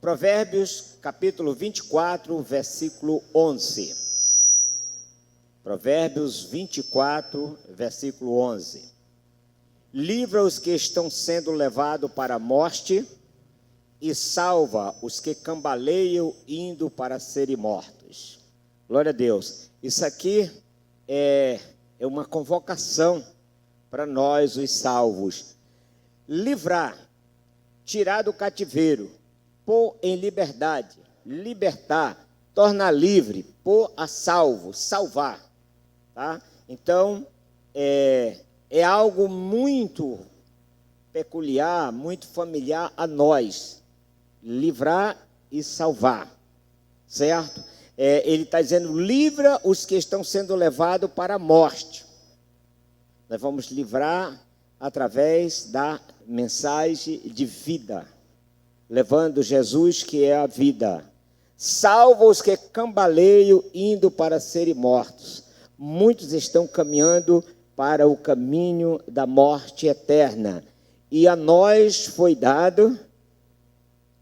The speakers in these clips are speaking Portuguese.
Provérbios, capítulo 24, versículo 11. Provérbios 24, versículo 11. Livra os que estão sendo levados para a morte e salva os que cambaleiam indo para serem mortos. Glória a Deus. Isso aqui é uma convocação para nós, os salvos. Livrar, tirar do cativeiro, pôr em liberdade, libertar, tornar livre, pôr a salvo, salvar. Tá? Então, é algo muito peculiar, muito familiar a nós. Livrar e salvar, certo? Ele está dizendo, livra os que estão sendo levados para a morte. Nós vamos livrar através da mensagem de vida, levando Jesus, que é a vida. Salva os que cambaleiam indo para serem mortos. Muitos estão caminhando para o caminho da morte eterna. E a nós foi dado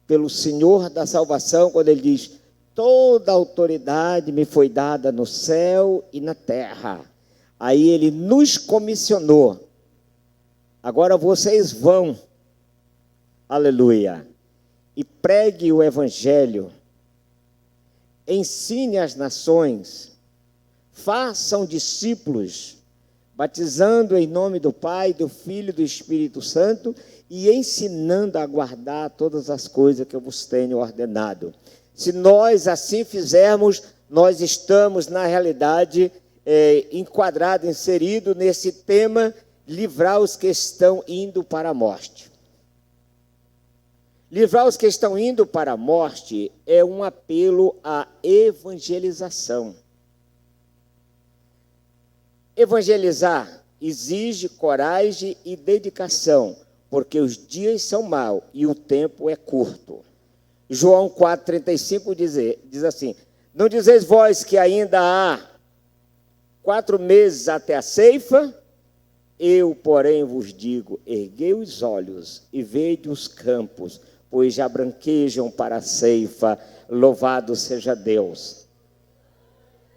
pelo Senhor da salvação, quando ele diz, toda autoridade me foi dada no céu e na terra. Aí ele nos comissionou. Agora vocês vão, aleluia, e pregue o evangelho, ensine as nações, façam discípulos, batizando em nome do Pai, do Filho e do Espírito Santo e ensinando a guardar todas as coisas que eu vos tenho ordenado. Se nós assim fizermos, nós estamos, na realidade, enquadrado, inserido nesse tema, livrar os que estão indo para a morte. Livrar os que estão indo para a morte é um apelo à evangelização. Evangelizar exige coragem e dedicação, porque os dias são maus e o tempo é curto. João 4,35 diz assim, não dizeis vós que ainda há 4 meses até a ceifa? Eu, porém, vos digo, erguei os olhos e vede os campos, pois já branquejam para a ceifa, louvado seja Deus.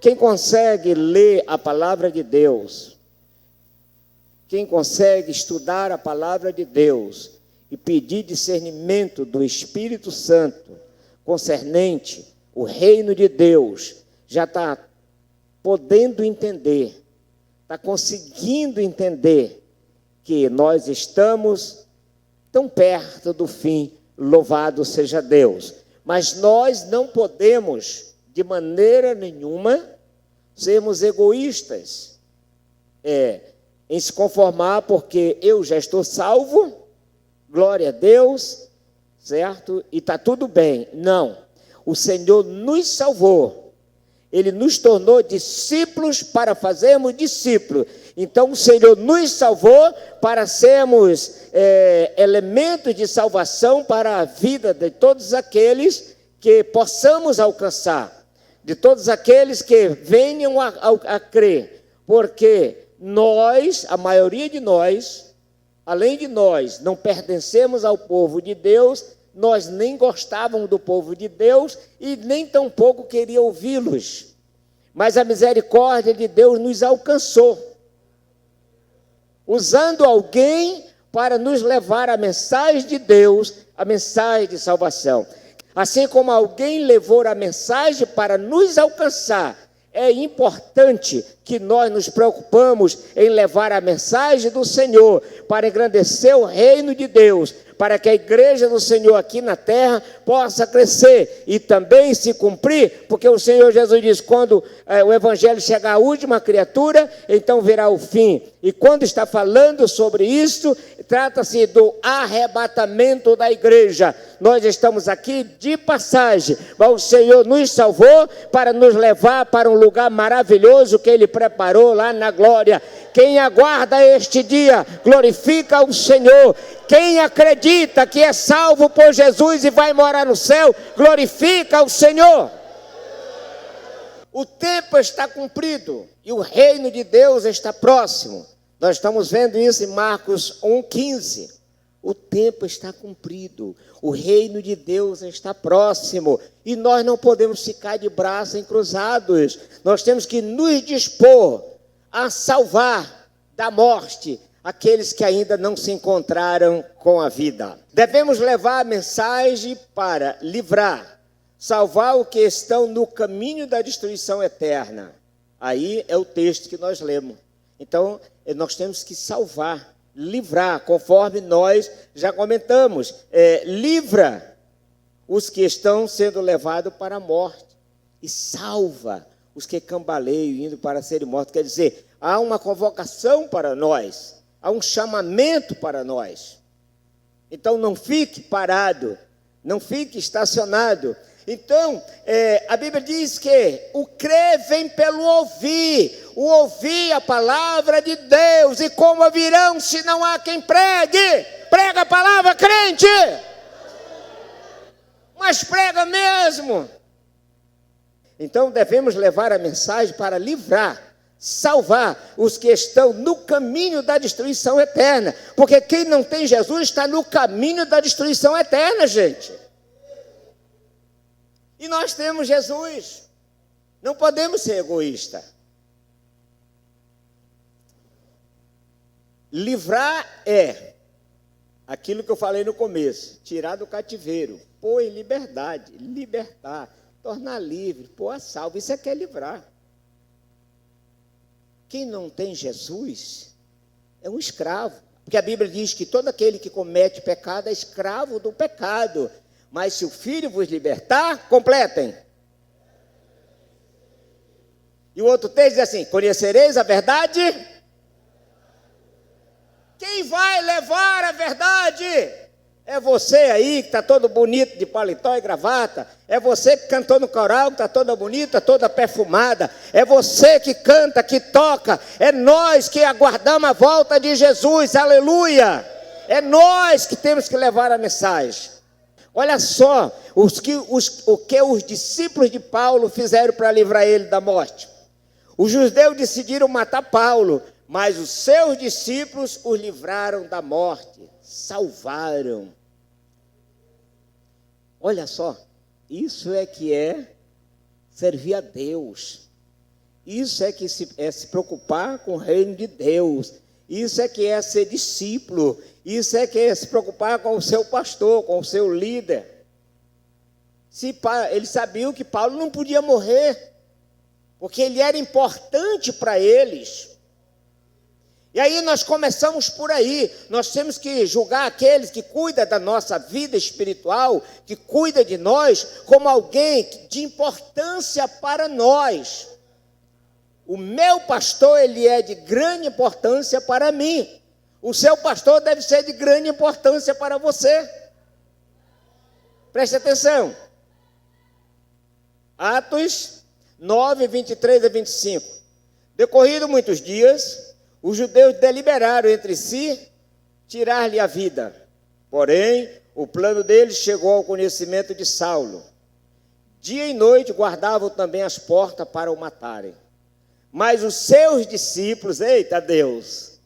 Quem consegue ler a palavra de Deus, quem consegue estudar a palavra de Deus e pedir discernimento do Espírito Santo concernente o reino de Deus, já está podendo entender, está conseguindo entender que nós estamos tão perto do fim, louvado seja Deus. Mas nós não podemos, de maneira nenhuma, sermos egoístas, em se conformar porque eu já estou salvo, glória a Deus, certo? E está tudo bem. Não, o Senhor nos salvou, Ele nos tornou discípulos para fazermos discípulos. Então o Senhor nos salvou para sermos elementos de salvação para a vida de todos aqueles que possamos alcançar, de todos aqueles que venham a crer, porque nós, a maioria de nós, além de nós não pertencemos ao povo de Deus, nós nem gostávamos do povo de Deus e nem tampouco queria ouvi-los. Mas a misericórdia de Deus nos alcançou, usando alguém para nos levar a mensagem de Deus, a mensagem de salvação. Assim como alguém levou a mensagem para nos alcançar, é importante que nós nos preocupamos em levar a mensagem do Senhor para engrandecer o reino de Deus, para que a igreja do Senhor aqui na terra possa crescer e também se cumprir, porque o Senhor Jesus diz, quando o evangelho chegar à última criatura, então virá o fim. E quando está falando sobre isso, trata-se do arrebatamento da igreja. Nós estamos aqui de passagem, mas o Senhor nos salvou para nos levar para um lugar maravilhoso que Ele preparou lá na glória. Quem aguarda este dia, glorifica o Senhor. Quem acredita que é salvo por Jesus e vai morar no céu, glorifica o Senhor. O tempo está cumprido e o reino de Deus está próximo. Nós estamos vendo isso em Marcos 1,15. O tempo está cumprido, o reino de Deus está próximo e nós não podemos ficar de braços cruzados. Nós temos que nos dispor a salvar da morte aqueles que ainda não se encontraram com a vida. Devemos levar a mensagem para livrar, salvar os que estão no caminho da destruição eterna. Aí é o texto que nós lemos. Então, nós temos que salvar, livrar, conforme nós já comentamos. Livra os que estão sendo levados para a morte e salva os que cambaleiam indo para serem mortos. Quer dizer, há uma convocação para nós, há um chamamento para nós. Então, não fique parado, não fique estacionado. Então, a Bíblia diz que o crer vem pelo ouvir, o ouvir a palavra de Deus, e como ouvirão se não há quem pregue? Prega a palavra, crente! Mas prega mesmo! Então, devemos levar a mensagem para livrar, salvar os que estão no caminho da destruição eterna, porque quem não tem Jesus está no caminho da destruição eterna, gente. E nós temos Jesus, não podemos ser egoístas. Livrar é aquilo que eu falei no começo, tirar do cativeiro, pôr em liberdade, libertar, tornar livre, pôr a salvo, isso é que é livrar. Quem não tem Jesus é um escravo, porque a Bíblia diz que todo aquele que comete pecado é escravo do pecado. Mas se o Filho vos libertar, completem. E o outro texto diz assim: conhecereis a verdade? Quem vai levar a verdade? É você aí que está todo bonito de paletó e gravata. É você que cantou no coral, que está toda bonita, toda perfumada. É você que canta, que toca. É nós que aguardamos a volta de Jesus, aleluia. É nós que temos que levar a mensagem. Olha só o que os discípulos de Paulo fizeram para livrar ele da morte. Os judeus decidiram matar Paulo, mas os seus discípulos os livraram da morte, salvaram. Olha só, isso é que é servir a Deus. Isso é que é se preocupar com o reino de Deus. Isso é que é ser discípulo. Isso é que é se preocupar com o seu pastor, com o seu líder. Eles sabiam que Paulo não podia morrer, porque ele era importante para eles. E aí nós começamos por aí. Nós temos que julgar aqueles que cuidam da nossa vida espiritual, que cuidam de nós, como alguém de importância para nós. O meu pastor, ele é de grande importância para mim. O seu pastor deve ser de grande importância para você. Preste atenção. Atos 9, 23 a 25. Decorrido muitos dias, os judeus deliberaram entre si tirar-lhe a vida. Porém, o plano deles chegou ao conhecimento de Saulo. Dia e noite guardavam também as portas para o matarem. Mas os seus discípulos, eita Deus,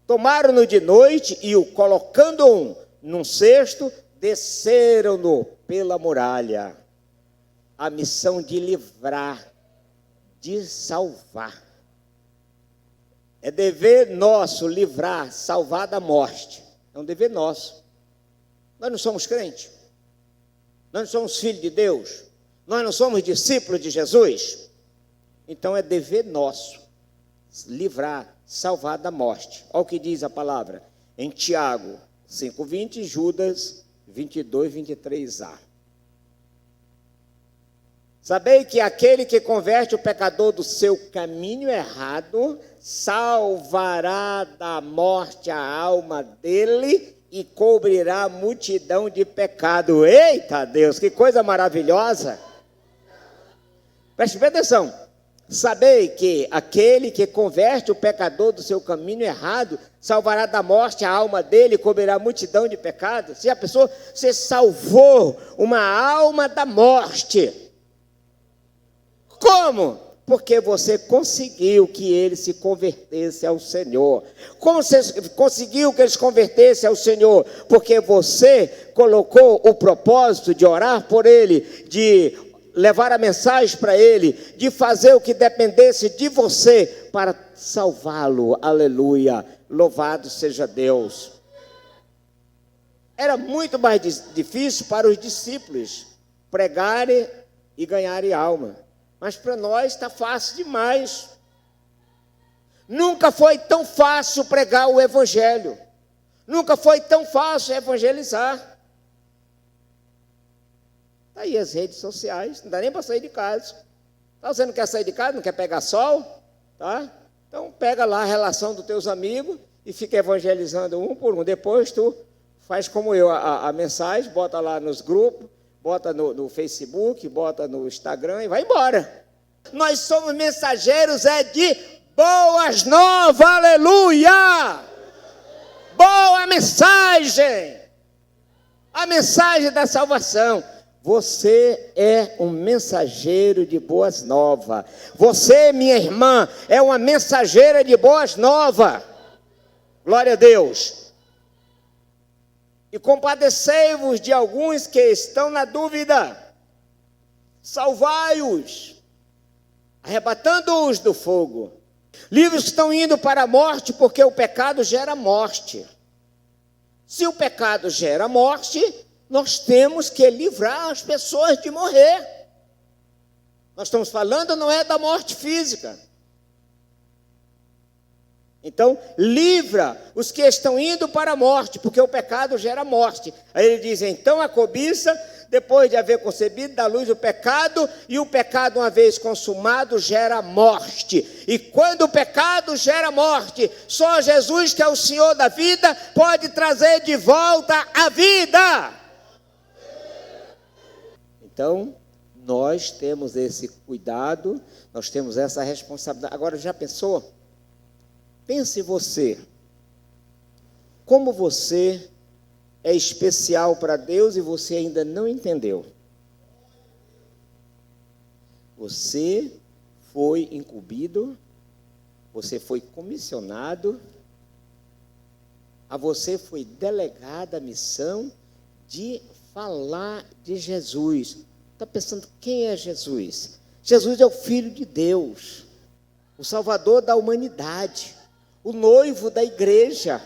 tomaram-no de noite e, o colocando num cesto, desceram-no pela muralha. A missão de livrar, de salvar. É dever nosso livrar, salvar da morte. É um dever nosso. Nós não somos crentes. Nós não somos filhos de Deus. Nós não somos discípulos de Jesus. Então é dever nosso livrar, salvar da morte. Olha o que diz a palavra em Tiago 5:20, Judas 22, 23a. Sabei que aquele que converte o pecador do seu caminho errado, salvará da morte a alma dele e cobrirá a multidão de pecado. Eita Deus, que coisa maravilhosa! Preste bem atenção. Sabei que aquele que converte o pecador do seu caminho errado, salvará da morte a alma dele e cobrirá a multidão de pecados. Se a pessoa, você salvou uma alma da morte. Como? Porque você conseguiu que eles se convertessem ao Senhor. Como você conseguiu que eles se convertessem ao Senhor? Porque você colocou o propósito de orar por ele, de levar a mensagem para ele, de fazer o que dependesse de você para salvá-lo. Aleluia, louvado seja Deus. Era muito mais difícil para os discípulos pregarem e ganharem alma, mas para nós está fácil demais. Nunca foi tão fácil pregar o evangelho, nunca foi tão fácil evangelizar. Está aí as redes sociais, não dá nem para sair de casa. Você não quer sair de casa, não quer pegar sol? Tá? Então pega lá a relação dos teus amigos e fica evangelizando um por um. Depois tu faz como eu, a mensagem, bota lá nos grupos, bota no Facebook, bota no Instagram e vai embora. Nós somos mensageiros de boas novas, aleluia! Boa mensagem! A mensagem da salvação. Você é um mensageiro de boas novas. Você, minha irmã, é uma mensageira de boas novas. Glória a Deus. E compadecei-vos de alguns que estão na dúvida. Salvai-os, arrebatando-os do fogo. Livros que estão indo para a morte, porque o pecado gera morte. Se o pecado gera morte, nós temos que livrar as pessoas de morrer. Nós estamos falando não é da morte física. Então, livra os que estão indo para a morte, porque o pecado gera morte. Aí ele diz, então a cobiça, depois de haver concebido, dá luz o pecado, e o pecado, uma vez consumado, gera morte. E quando o pecado gera morte, só Jesus, que é o Senhor da vida, pode trazer de volta a vida. Então, nós temos esse cuidado, nós temos essa responsabilidade. Agora, já pensou? Pense você, como você é especial para Deus e você ainda não entendeu. Você foi incumbido, você foi comissionado, a você foi delegada a missão de falar de Jesus. Está pensando, quem é Jesus? Jesus é o Filho de Deus, o Salvador da humanidade, o noivo da igreja.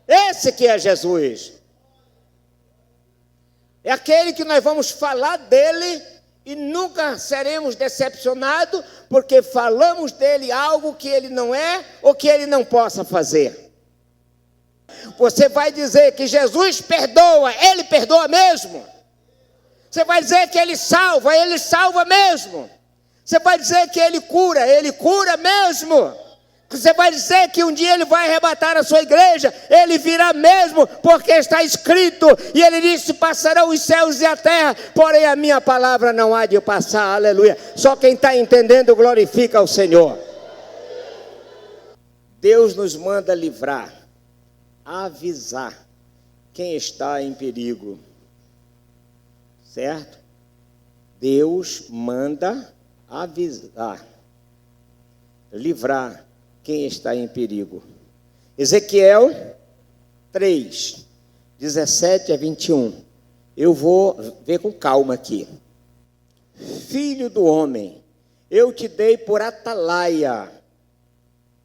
Esse que é Jesus. É aquele que nós vamos falar dele e nunca seremos decepcionados, porque falamos dele algo que ele não é ou que ele não possa fazer. Você vai dizer que Jesus perdoa, ele perdoa mesmo. Você vai dizer que ele salva mesmo. Você vai dizer que ele cura mesmo. Você vai dizer que um dia ele vai arrebatar a sua igreja, ele virá mesmo, porque está escrito, e ele disse, passarão os céus e a terra, porém a minha palavra não há de passar, aleluia. Só quem está entendendo glorifica ao Senhor. Deus nos manda livrar, avisar quem está em perigo, certo? Deus manda avisar, livrar quem está em perigo. Ezequiel 3, 17 a 21. Eu vou ver com calma aqui. Filho do homem, eu te dei por atalaia.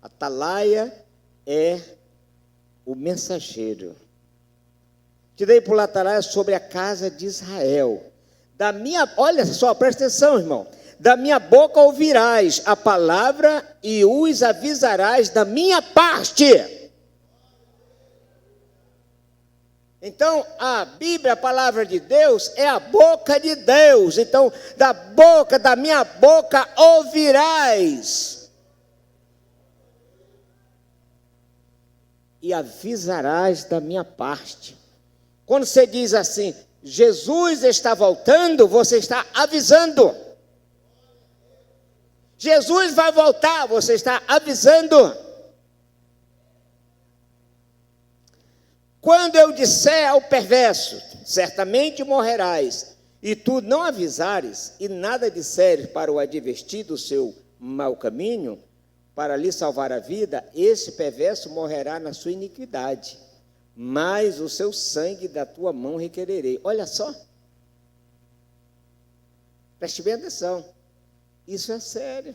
Atalaia é o mensageiro. Te dei por atalaia sobre a casa de Israel. Olha só, presta atenção, irmão. Da minha boca ouvirás a palavra e os avisarás da minha parte. Então, a Bíblia, a palavra de Deus, é a boca de Deus. Então, da minha boca ouvirás. E avisarás da minha parte. Quando você diz assim, Jesus está voltando, você está avisando. Jesus vai voltar, você está avisando. Quando eu disser ao perverso, certamente morrerás, e tu não avisares, e nada disseres para o advertir do seu mau caminho, para lhe salvar a vida, esse perverso morrerá na sua iniquidade, mas o seu sangue da tua mão requererei. Olha só. Preste bem atenção. Isso é sério.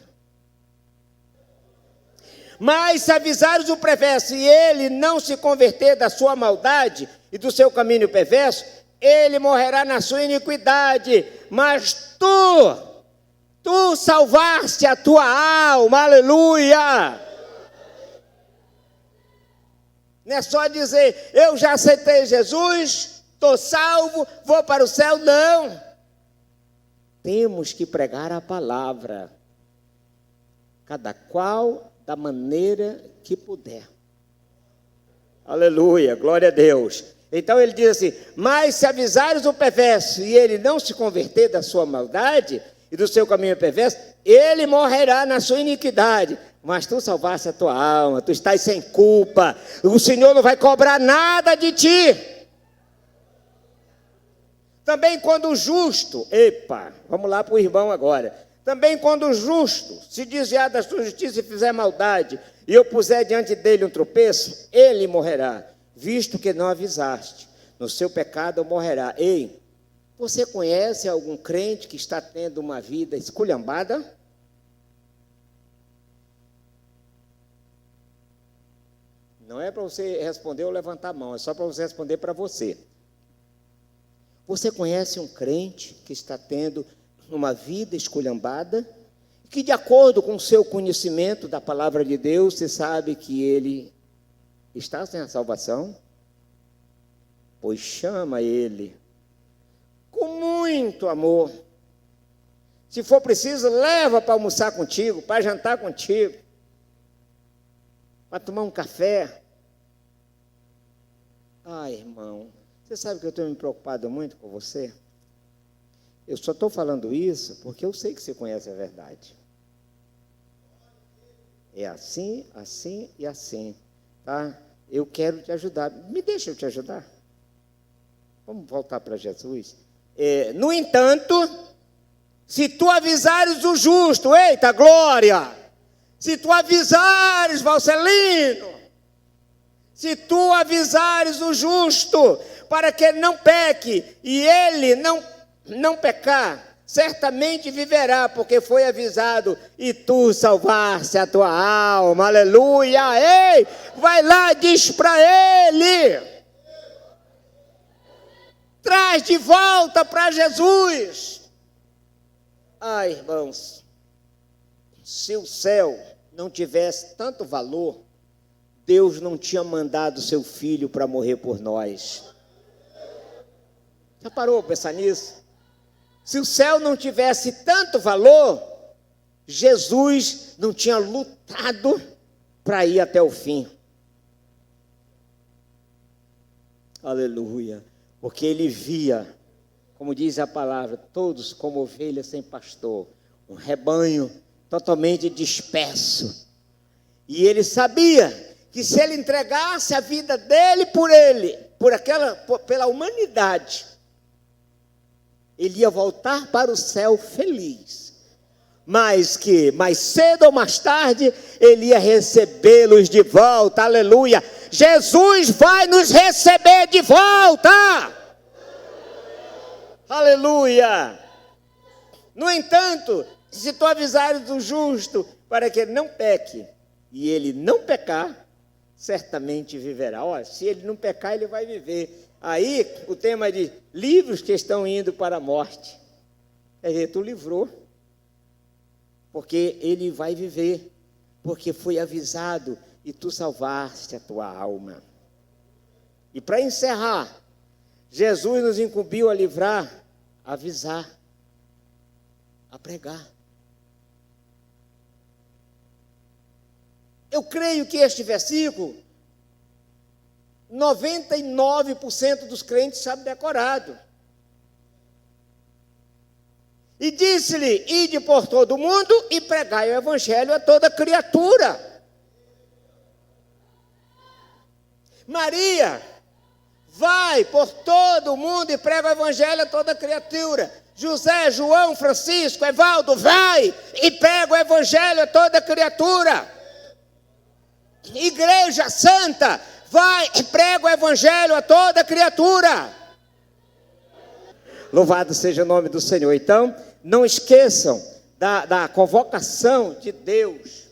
Mas se avisares o perverso e ele não se converter da sua maldade e do seu caminho perverso, ele morrerá na sua iniquidade, mas tu salvaste a tua alma, aleluia. Não é só dizer, eu já aceitei Jesus, estou salvo, vou para o céu, não. Temos que pregar a palavra, cada qual da maneira que puder. Aleluia, glória a Deus. Então ele diz assim, mas se avisares o perverso e ele não se converter da sua maldade e do seu caminho perverso, ele morrerá na sua iniquidade, mas tu salvaste a tua alma, tu estás sem culpa, o Senhor não vai cobrar nada de ti. Também quando o justo, vamos lá para o irmão agora, também quando o justo se desviar da sua justiça e fizer maldade, e eu puser diante dele um tropeço, ele morrerá, visto que não avisaste, no seu pecado morrerá. Ei, você conhece algum crente que está tendo uma vida esculhambada? Não é para você responder ou levantar a mão, é só para você responder para você. Você conhece um crente que está tendo uma vida esculhambada, que de acordo com o seu conhecimento da palavra de Deus, você sabe que ele está sem a salvação? Pois chama ele com muito amor. Se for preciso, leva para almoçar contigo, para jantar contigo, para tomar um café. Irmão, você sabe que eu tenho me preocupado muito com você? Eu só estou falando isso porque eu sei que você conhece a verdade. É assim, assim e assim, tá? Eu quero te ajudar. Me deixa eu te ajudar. Vamos voltar para Jesus. No entanto, se tu avisares o justo, eita glória! Se tu avisares, Valcelino, se tu avisares o justo, para que ele não peque, e ele não pecar, certamente viverá, porque foi avisado, e tu salvaste a tua alma, aleluia. Ei, vai lá, diz para ele, traz de volta para Jesus. Irmãos, se o céu não tivesse tanto valor, Deus não tinha mandado seu filho para morrer por nós. Já parou para pensar nisso? Se o céu não tivesse tanto valor, Jesus não tinha lutado para ir até o fim. Aleluia. Porque ele via, como diz a palavra, todos como ovelhas sem pastor, um rebanho totalmente disperso. E ele sabia que se ele entregasse a vida dele, pela humanidade, ele ia voltar para o céu feliz, mas que mais cedo ou mais tarde ele ia recebê-los de volta, aleluia. Jesus vai nos receber de volta, aleluia. No entanto, se tu avisares o justo para que ele não peque, e ele não pecar, certamente viverá. Olha, se ele não pecar, ele vai viver. Aí, o tema de livros que estão indo para a morte. Quer dizer, tu livrou, porque ele vai viver, porque foi avisado e tu salvaste a tua alma. E para encerrar, Jesus nos incumbiu a livrar, a avisar, a pregar. Eu creio que este versículo, 99% dos crentes sabem decorado. E disse-lhe, ide por todo o mundo e pregai o evangelho a toda criatura. Maria vai por todo o mundo e prega o evangelho a toda criatura. José, João, Francisco, Evaldo, vai e prega o evangelho a toda criatura. Igreja Santa, vai e prega o evangelho a toda criatura. Louvado seja o nome do Senhor. Então, não esqueçam da convocação de Deus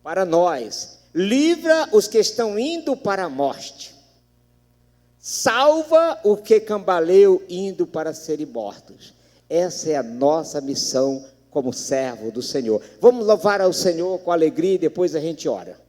para nós. Livra os que estão indo para a morte. Salva o que cambaleou indo para serem mortos. Essa é a nossa missão como servo do Senhor. Vamos louvar ao Senhor com alegria e depois a gente ora.